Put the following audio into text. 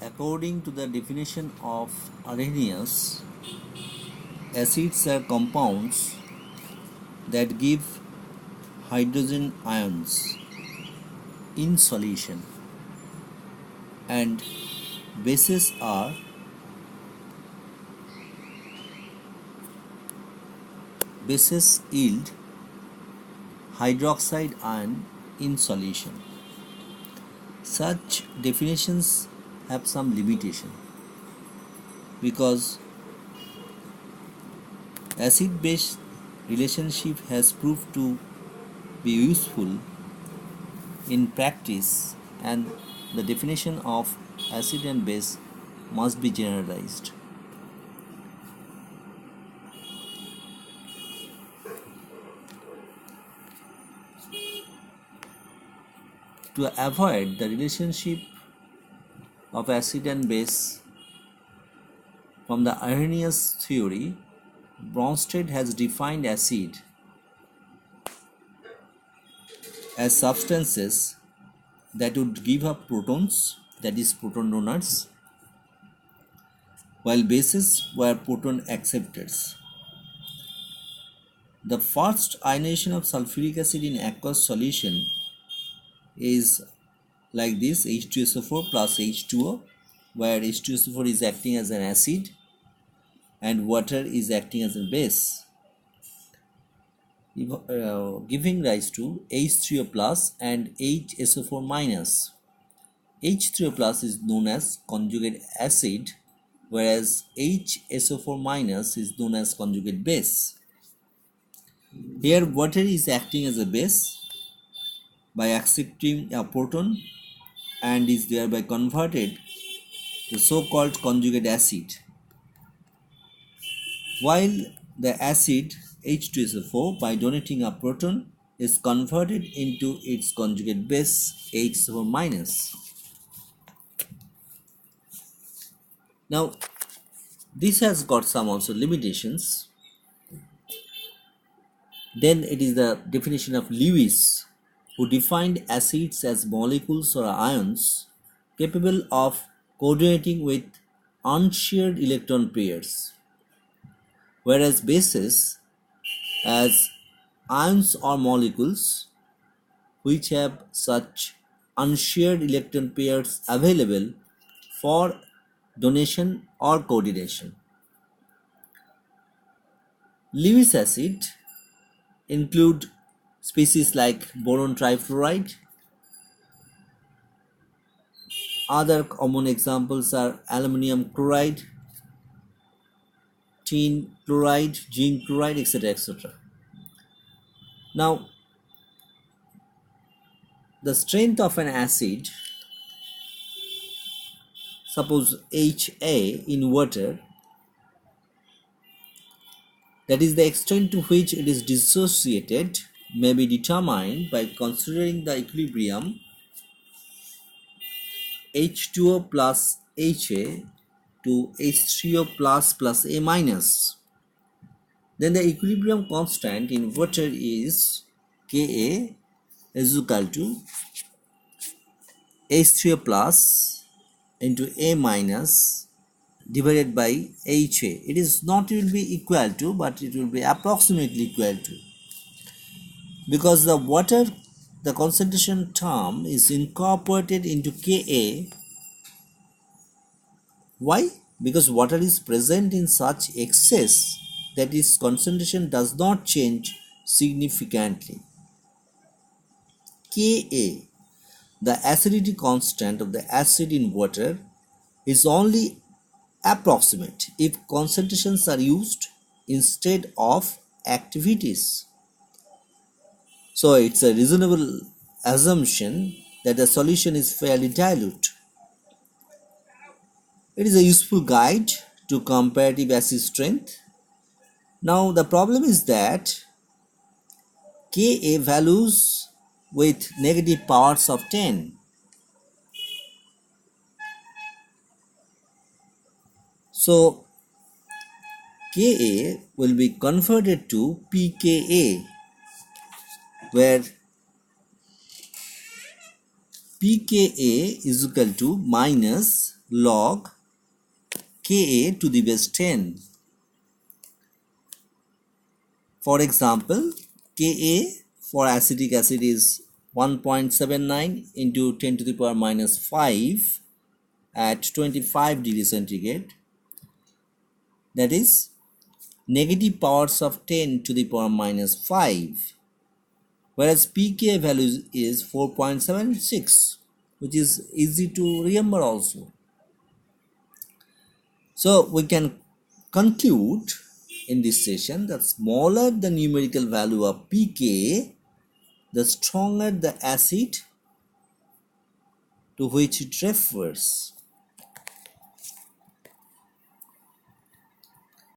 According to the definition of Arrhenius, acids are compounds that give hydrogen ions in solution, and bases are bases yield hydroxide ion in solution. Such definitions have some limitation because acid-base relationship has proved to be useful in practice, and the definition of acid and base must be generalized. To avoid the relationship of acid and base from the Arrhenius theory, Bronsted has defined acid as substances that would give up protons, that is proton donors, while bases were proton acceptors. The first ionization of sulfuric acid in aqueous solution is like this: H2SO4 plus H2O, where H2SO4 is acting as an acid and water is acting as a base, giving rise to H3O plus and HSO4 minus. H3O plus is known as conjugate acid, whereas HSO4 minus is known as conjugate base. Here water is acting as a base by accepting a proton and is thereby converted to so-called conjugate acid, while the acid H2SO4 by donating a proton is converted into its conjugate base HSO4 minus. Now this has got some also limitations. Then it is the definition of Lewis, who defined acids as molecules or ions capable of coordinating with unshared electron pairs, whereas bases as ions or molecules which have such unshared electron pairs available for donation or coordination. Lewis acid include species like boron trifluoride. Other common examples are aluminum chloride, tin chloride, zinc chloride, etc. etc. Now, the strength of an acid, suppose HA in water, that is the extent to which it is dissociated, may be determined by considering the equilibrium H2O plus HA to H3O plus A minus. Then the equilibrium constant in water is Ka is equal to H3O plus into A minus divided by HA. It is not will be equal to, but it will be approximately equal to, because the water, the concentration term is incorporated into Ka. Why? Because water is present in such excess that its concentration does not change significantly. Ka, the acidity constant of the acid in water, is only approximate if concentrations are used instead of activities. So it's a reasonable assumption that the solution is fairly dilute. It is a useful guide to comparative acid strength. Now the problem is that Ka values with negative powers of 10. So Ka will be converted to pKa, where pKa is equal to minus log Ka to the base 10. For example, Ka for acetic acid is 1.79 into 10 to the power minus 5 at 25 degrees centigrade, that is negative powers of 10 to the power minus 5, whereas pK value is 4.76, which is easy to remember also. So we can conclude in this session that smaller the numerical value of pK, the stronger the acid to which it refers.